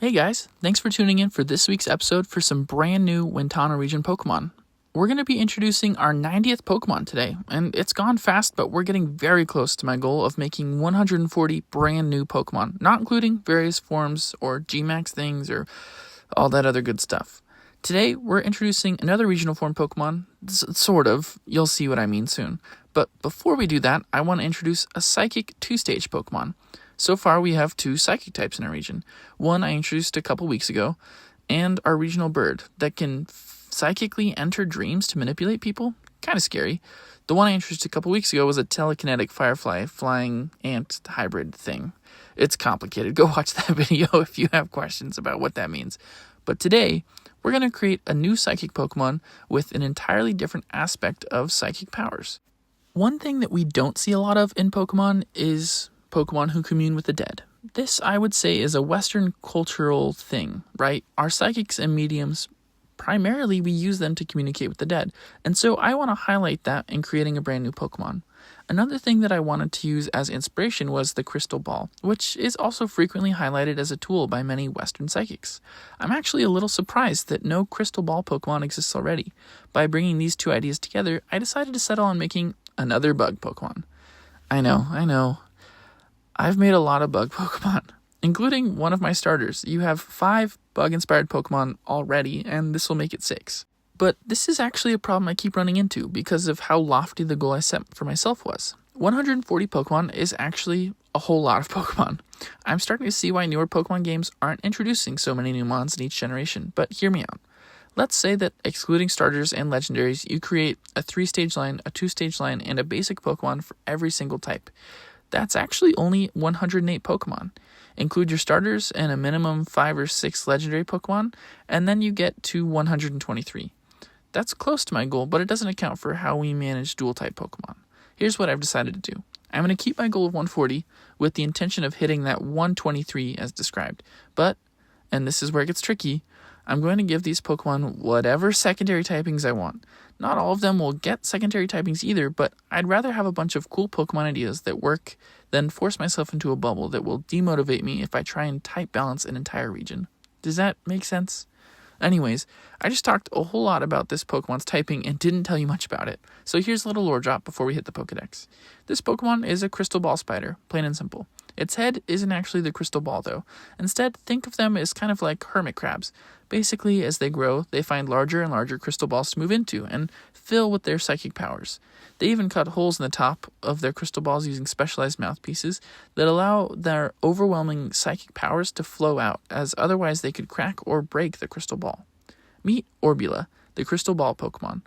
Hey guys, thanks for tuning in for this week's episode for some brand new Wentano Region Pokemon. We're going to be introducing our 90th Pokemon today, and it's gone fast, but we're getting very close to my goal of making 140 brand new Pokemon, not including various forms or Gmax things or all that other good stuff. Today, we're introducing another regional form Pokemon, sort of, you'll see what I mean soon. But before we do that, I want to introduce a Psychic 2-stage Pokemon. So far, we have 2 Psychic types in our region. One I introduced a couple weeks ago, and our regional bird that can psychically enter dreams to manipulate people. Kind of scary. The one I introduced a couple weeks ago was a telekinetic firefly flying ant hybrid thing. It's complicated. Go watch that video if you have questions about what that means. But today, we're going to create a new Psychic Pokemon with an entirely different aspect of psychic powers. One thing that we don't see a lot of in Pokemon is Pokemon who commune with the dead. This, I would say, is a Western cultural thing, right? Our psychics and mediums, primarily we use them to communicate with the dead. And so I want to highlight that in creating a brand new Pokemon. Another thing that I wanted to use as inspiration was the crystal ball, which is also frequently highlighted as a tool by many Western psychics. I'm actually a little surprised that no crystal ball Pokemon exists already. By bringing these two ideas together, I decided to settle on making another bug Pokemon. I know. I've made a lot of bug Pokemon, including one of my starters. You have 5 bug-inspired Pokemon already, and this will make it 6. But this is actually a problem I keep running into because of how lofty the goal I set for myself was. 140 Pokemon is actually a whole lot of Pokemon. I'm starting to see why newer Pokemon games aren't introducing so many new mons in each generation, but hear me out. Let's say that, excluding starters and legendaries, you create a 3-stage line, a 2-stage line, and a basic Pokemon for every single type. That's actually only 108 Pokemon. Include your starters and a minimum 5 or 6 legendary Pokemon, and then you get to 123. That's close to my goal, but it doesn't account for how we manage dual-type Pokemon. Here's what I've decided to do. I'm going to keep my goal of 140 with the intention of hitting that 123 as described. But, and this is where it gets tricky, I'm going to give these Pokemon whatever secondary typings I want. Not all of them will get secondary typings either, but I'd rather have a bunch of cool Pokemon ideas that work than force myself into a bubble that will demotivate me if I try and type balance an entire region. Does that make sense? Anyways, I just talked a whole lot about this Pokemon's typing and didn't tell you much about it. So here's a little lore drop before we hit the Pokedex. This Pokemon is a crystal ball spider, plain and simple. Its head isn't actually the crystal ball though. Instead, think of them as kind of like hermit crabs. Basically, as they grow, they find larger and larger crystal balls to move into and fill with their psychic powers. They even cut holes in the top of their crystal balls using specialized mouthpieces that allow their overwhelming psychic powers to flow out, as otherwise they could crack or break the crystal ball. Meet Orbula, the crystal ball Pokemon.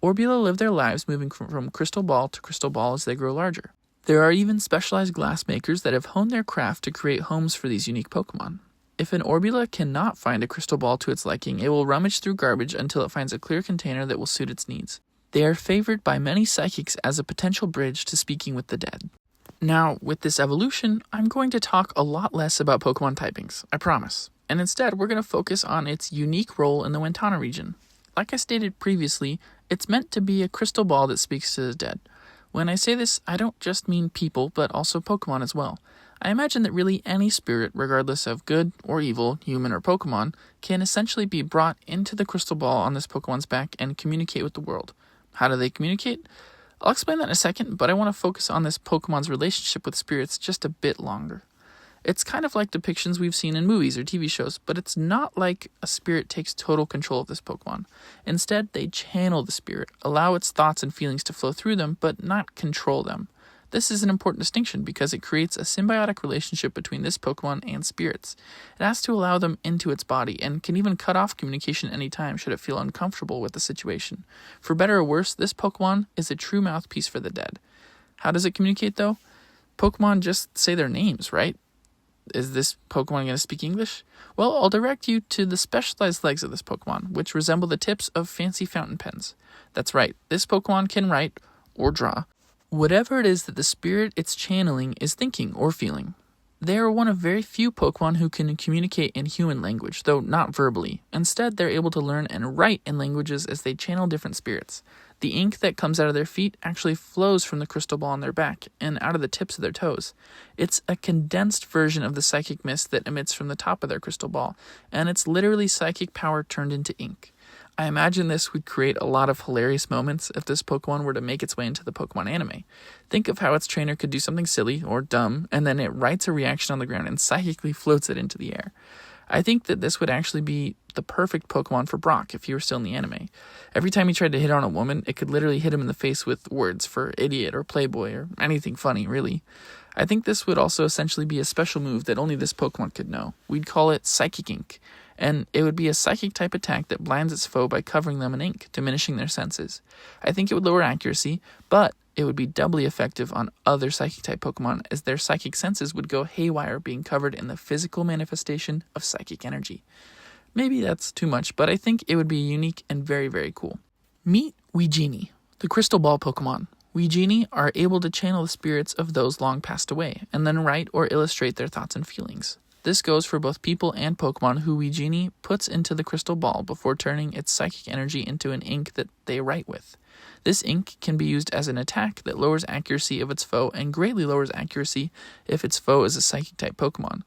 Orbula live their lives moving from crystal ball to crystal ball as they grow larger. There are even specialized glass makers that have honed their craft to create homes for these unique Pokemon. If an Orbula cannot find a crystal ball to its liking, it will rummage through garbage until it finds a clear container that will suit its needs. They are favored by many psychics as a potential bridge to speaking with the dead. Now, with this evolution, I'm going to talk a lot less about Pokemon typings, I promise. And instead, we're going to focus on its unique role in the Wentano region. Like I stated previously, it's meant to be a crystal ball that speaks to the dead. When I say this, I don't just mean people, but also Pokemon as well. I imagine that really any spirit, regardless of good or evil, human or Pokemon, can essentially be brought into the crystal ball on this Pokemon's back and communicate with the world. How do they communicate? I'll explain that in a second, but I want to focus on this Pokemon's relationship with spirits just a bit longer. It's kind of like depictions we've seen in movies or TV shows, but it's not like a spirit takes total control of this Pokemon. Instead, they channel the spirit, allow its thoughts and feelings to flow through them, but not control them. This is an important distinction because it creates a symbiotic relationship between this Pokemon and spirits. It has to allow them into its body and can even cut off communication anytime should it feel uncomfortable with the situation. For better or worse, this Pokemon is a true mouthpiece for the dead. How does it communicate though? Pokemon just say their names, right? Is this Pokemon going to speak English? Well, I'll direct you to the specialized legs of this Pokemon, which resemble the tips of fancy fountain pens. That's right, this Pokemon can write, or draw, whatever it is that the spirit it's channeling is thinking or feeling. They are one of very few Pokemon who can communicate in human language, though not verbally. Instead, they're able to learn and write in languages as they channel different spirits. The ink that comes out of their feet actually flows from the crystal ball on their back and out of the tips of their toes. It's a condensed version of the psychic mist that emits from the top of their crystal ball, and it's literally psychic power turned into ink. I imagine this would create a lot of hilarious moments if this Pokemon were to make its way into the Pokemon anime. Think of how its trainer could do something silly or dumb, and then it writes a reaction on the ground and psychically floats it into the air. I think that this would actually be the perfect Pokemon for Brock if he were still in the anime. Every time he tried to hit on a woman, it could literally hit him in the face with words for idiot or playboy or anything funny, really. I think this would also essentially be a special move that only this Pokemon could know. We'd call it Psychic Ink, and it would be a psychic type attack that blinds its foe by covering them in ink, diminishing their senses. I think it would lower accuracy, but it would be doubly effective on other psychic type Pokemon as their psychic senses would go haywire being covered in the physical manifestation of psychic energy. Maybe that's too much, but I think it would be unique and very, very cool. Meet Ouijini, the crystal ball Pokemon. Ouijini are able to channel the spirits of those long passed away, and then write or illustrate their thoughts and feelings. This goes for both people and Pokemon who Ouijini puts into the crystal ball before turning its psychic energy into an ink that they write with. This ink can be used as an attack that lowers accuracy of its foe and greatly lowers accuracy if its foe is a psychic-type Pokemon.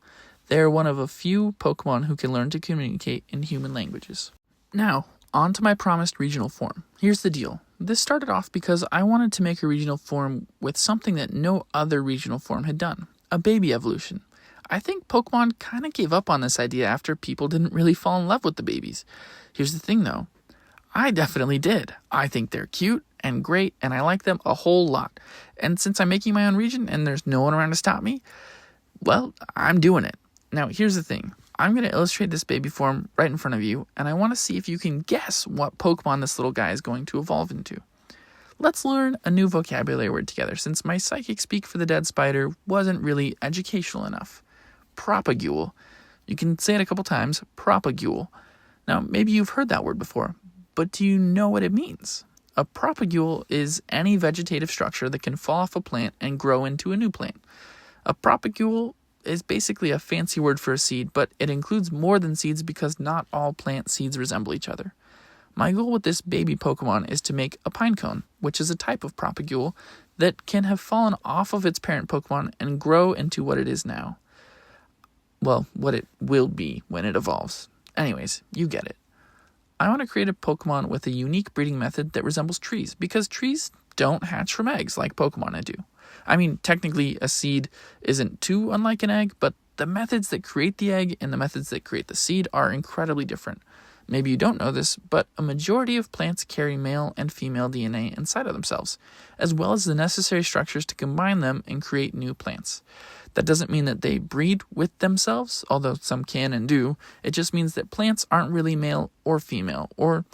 They are one of a few Pokemon who can learn to communicate in human languages. Now, on to my promised regional form. Here's the deal. This started off because I wanted to make a regional form with something that no other regional form had done, a baby evolution. I think Pokemon kind of gave up on this idea after people didn't really fall in love with the babies. Here's the thing though, I definitely did. I think they're cute and great and I like them a whole lot. And since I'm making my own region and there's no one around to stop me, well, I'm doing it. Now here's the thing, I'm going to illustrate this baby form right in front of you and I want to see if you can guess what Pokemon this little guy is going to evolve into. Let's learn a new vocabulary word together since my psychic speak for the dead spider wasn't really educational enough. Propagule. You can say it a couple times, propagule. Now, maybe you've heard that word before, but do you know what it means? A propagule is any vegetative structure that can fall off a plant and grow into a new plant. A propagule is basically a fancy word for a seed, but it includes more than seeds because not all plant seeds resemble each other. My goal with this baby Pokemon is to make a pinecone, which is a type of propagule that can have fallen off of its parent Pokemon and grow into what it is now. Well, what it will be when it evolves. Anyways, you get it. I want to create a Pokemon with a unique breeding method that resembles trees, because trees don't hatch from eggs like Pokemon do. I mean, technically, a seed isn't too unlike an egg, but the methods that create the egg and the methods that create the seed are incredibly different. Maybe you don't know this, but a majority of plants carry male and female DNA inside of themselves, as well as the necessary structures to combine them and create new plants. That doesn't mean that they breed with themselves, although some can and do. It just means that plants aren't really male or female, or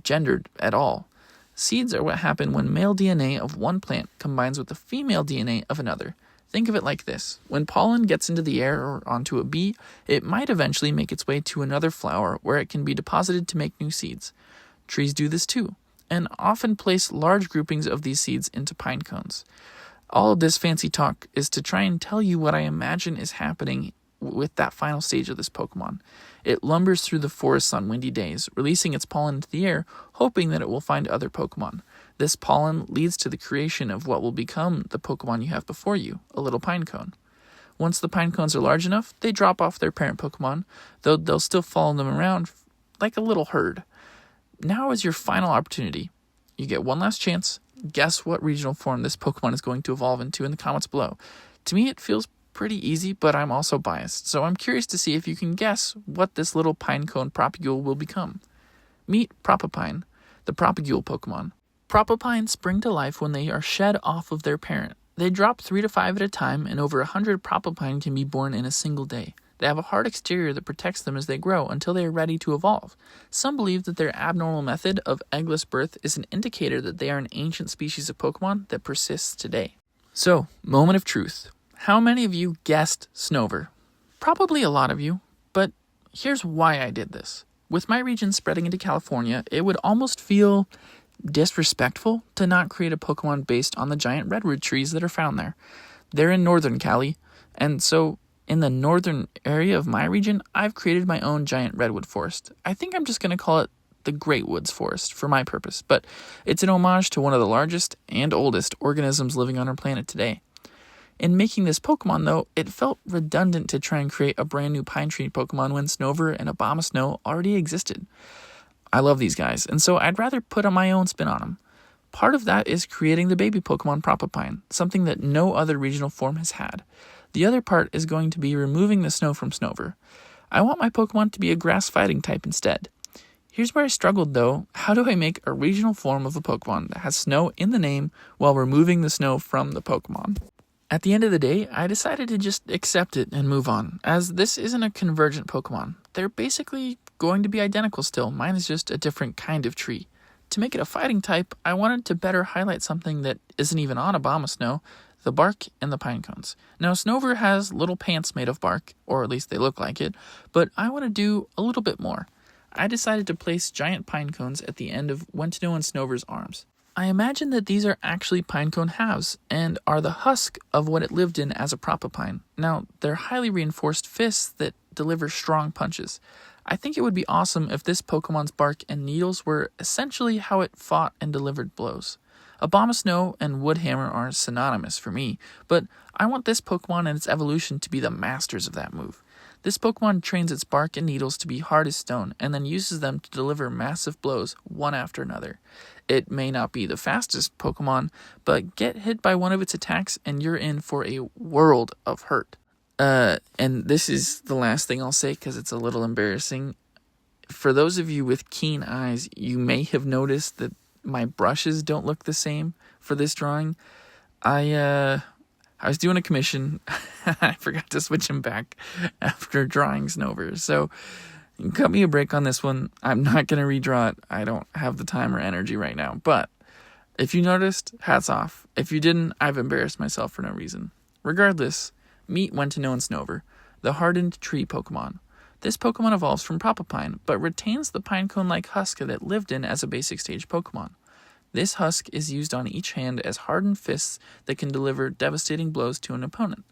gendered at all. Seeds are what happen when male DNA of one plant combines with the female DNA of another. Think of it like this. When pollen gets into the air or onto a bee, it might eventually make its way to another flower where it can be deposited to make new seeds. Trees do this too, and often place large groupings of these seeds into pine cones. All of this fancy talk is to try and tell you what I imagine is happening with that final stage of this Pokemon. It lumbers through the forests on windy days, releasing its pollen into the air, hoping that it will find other Pokemon. This pollen leads to the creation of what will become the Pokemon you have before you, a little pine cone. Once the pine cones are large enough, they drop off their parent Pokemon, though they'll still follow them around like a little herd. Now is your final opportunity. You get one last chance. Guess what regional form this Pokemon is going to evolve into in the comments below. To me, it feels pretty easy, but I'm also biased, so I'm curious to see if you can guess what this little pinecone propagule will become. Meet Propapine, the propagule Pokemon. Propapine spring to life when they are shed off of their parent. They drop 3 to 5 at a time, and over 100 Propapine can be born in a single day. They have a hard exterior that protects them as they grow until they are ready to evolve. Some believe that their abnormal method of eggless birth is an indicator that they are an ancient species of Pokemon that persists today. So, moment of truth. How many of you guessed Snover? Probably a lot of you, but here's why I did this. With my region spreading into California, it would almost feel disrespectful to not create a Pokemon based on the giant redwood trees that are found there. They're in northern Cali, and so In the northern area of my region, I've created my own giant redwood forest. I think I'm just going to call it the Great Woods Forest for my purpose, but it's an homage to one of the largest and oldest organisms living on our planet today. In making this Pokemon, though, it felt redundant to try and create a brand new pine tree Pokemon when Snover and Abomasnow already existed. I love these guys, and so I'd rather put my own spin on them. Part of that is creating the baby Pokemon Propapine, something that no other regional form has had. The other part is going to be removing the snow from Snover. I want my Pokemon to be a grass fighting type instead. Here's where I struggled though. How do I make a regional form of a Pokemon that has snow in the name while removing the snow from the Pokemon? At the end of the day, I decided to just accept it and move on, as this isn't a convergent Pokemon. They're basically going to be identical still, mine is just a different kind of tree. To make it a fighting type, I wanted to better highlight something that isn't even on Abomasnow, the bark and the pine cones. Now, Snover has little pants made of bark, or at least they look like it, but I want to do a little bit more. I decided to place giant pine cones at the end of Wentano and Snover's arms. I imagine that these are actually pinecone halves, and are the husk of what it lived in as a Propapine. Now, they're highly reinforced fists that deliver strong punches. I think it would be awesome if this Pokemon's bark and needles were essentially how it fought and delivered blows. Abomasnow and Woodhammer are synonymous for me, but I want this Pokemon and its evolution to be the masters of that move. This Pokemon trains its bark and needles to be hard as stone, and then uses them to deliver massive blows one after another. It may not be the fastest Pokemon, but get hit by one of its attacks and you're in for a world of hurt. And this is the last thing I'll say because it's a little embarrassing. For those of you with keen eyes, you may have noticed that my brushes don't look the same for this drawing. I was doing a commission. I forgot to switch them back after drawing Snover. So cut me a break on this one. I'm not going to redraw it. I don't have the time or energy right now. But if you noticed, hats off. If you didn't, I've embarrassed myself for no reason. Regardless, meet Wentano and Snover, the hardened tree Pokemon. This Pokemon evolves from Propapine, but retains the pinecone-like husk that it lived in as a basic stage Pokemon. This husk is used on each hand as hardened fists that can deliver devastating blows to an opponent.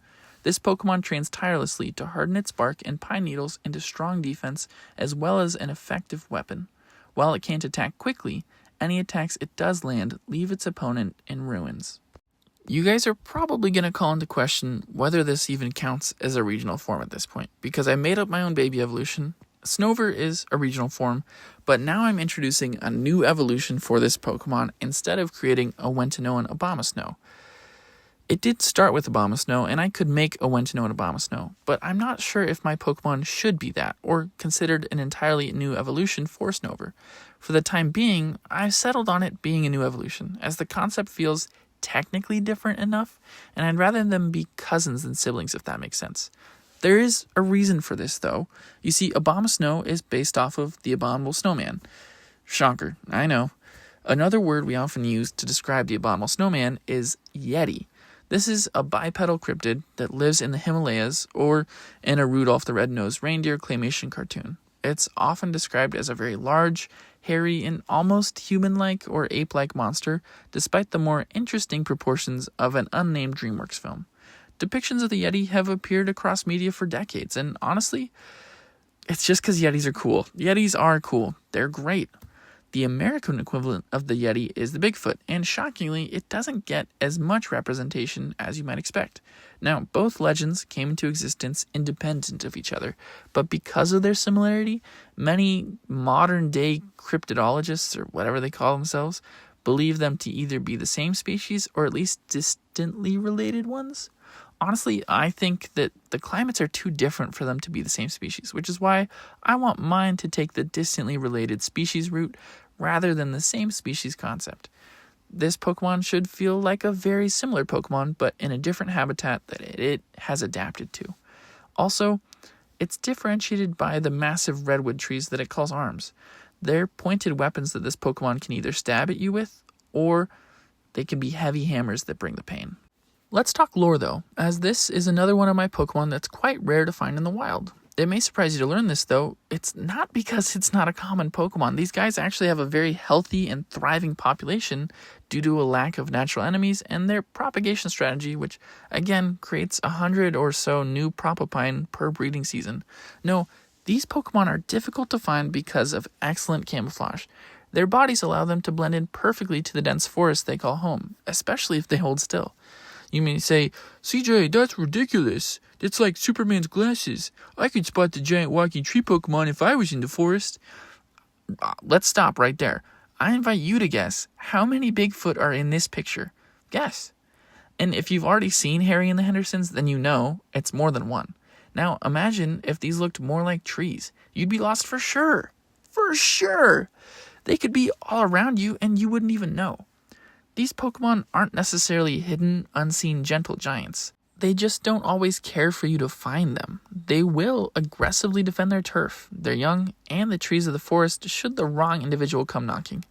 This Pokemon trains tirelessly to harden its bark and pine needles into strong defense as well as an effective weapon. While it can't attack quickly, any attacks it does land leave its opponent in ruins. You guys are probably going to call into question whether this even counts as a regional form at this point, because I made up my own baby evolution. Snover is a regional form, but now I'm introducing a new evolution for this Pokemon instead of creating a Wentanoan Abomasnow. It did start with Abomasnow, and I could make a Wentanoan Abomasnow, but I'm not sure if my Pokemon should be that, or considered an entirely new evolution for Snover. For the time being, I've settled on it being a new evolution, as the concept feels technically different enough, and I'd rather them be cousins than siblings, if that makes sense. There is a reason for this, though. You see, Abomasnow is based off of the Abominable Snowman. Shocker, I know. Another word we often use to describe the Abominable Snowman is Yeti. This is a bipedal cryptid that lives in the Himalayas or in a Rudolph the Red-Nosed Reindeer claymation cartoon. It's often described as a very large, hairy, and almost human-like or ape-like monster, despite the more interesting proportions of an unnamed DreamWorks film. Depictions of the Yeti have appeared across media for decades, and honestly, it's just because Yetis are cool. Yetis are cool. They're great. The American equivalent of the Yeti is the Bigfoot, and shockingly, it doesn't get as much representation as you might expect. Now, both legends came into existence independent of each other, but because of their similarity, many modern-day cryptidologists, or whatever they call themselves, believe them to either be the same species or at least distantly related ones. Honestly, I think that the climates are too different for them to be the same species, which is why I want mine to take the distantly related species route rather than the same species concept. This Pokemon should feel like a very similar Pokemon, but in a different habitat that it has adapted to. Also, it's differentiated by the massive redwood trees that it calls arms. They're pointed weapons that this Pokemon can either stab at you with, or they can be heavy hammers that bring the pain. Let's talk lore though, as this is another one of my Pokemon that's quite rare to find in the wild. It may surprise you to learn this, though. It's not because it's not a common Pokemon. These guys actually have a very healthy and thriving population due to a lack of natural enemies and their propagation strategy, which, again, creates 100 or so new Propapine per breeding season. No, these Pokemon are difficult to find because of excellent camouflage. Their bodies allow them to blend in perfectly to the dense forest they call home, especially if they hold still. You may say, CJ, that's ridiculous. That's like Superman's glasses. I could spot the giant walking tree Pokemon if I was in the forest. Let's stop right there. I invite you to guess how many Bigfoot are in this picture. Guess. And if you've already seen Harry and the Hendersons, then you know it's more than one. Now, imagine if these looked more like trees. You'd be lost for sure. For sure. They could be all around you and you wouldn't even know. These Pokemon aren't necessarily hidden, unseen, gentle giants. They just don't always care for you to find them. They will aggressively defend their turf, their young, and the trees of the forest should the wrong individual come knocking.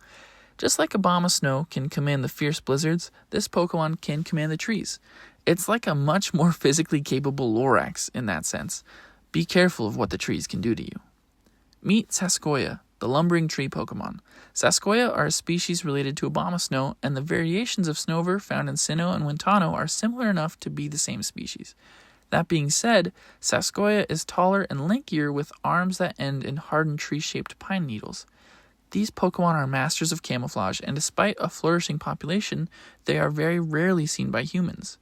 Just like a bomb of snow can command the fierce blizzards, this Pokemon can command the trees. It's like a much more physically capable Lorax in that sense. Be careful of what the trees can do to you. Meet Sasquoia, the lumbering tree Pokemon. Sasquoia are a species related to Abomasnow, and the variations of Snover found in Sinnoh and Wentano are similar enough to be the same species. That being said, Sasquoia is taller and lankier with arms that end in hardened tree-shaped pine needles. These Pokemon are masters of camouflage, and despite a flourishing population, they are very rarely seen by humans.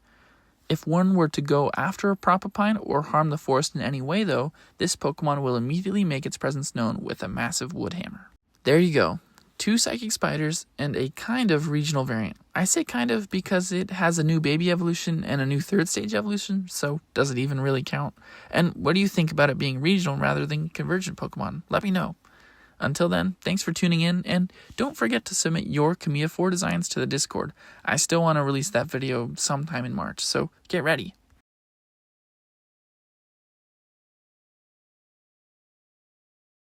If one were to go after a Propapine or harm the forest in any way, though, this Pokemon will immediately make its presence known with a massive wood hammer. There you go. 2 psychic spiders and a kind of regional variant. I say kind of because it has a new baby evolution and a new 3rd stage evolution, so does it even really count? And what do you think about it being regional rather than convergent Pokemon? Let me know. Until then, thanks for tuning in, and don't forget to submit your Kamiya 4 designs to the Discord. I still want to release that video sometime in March, so get ready.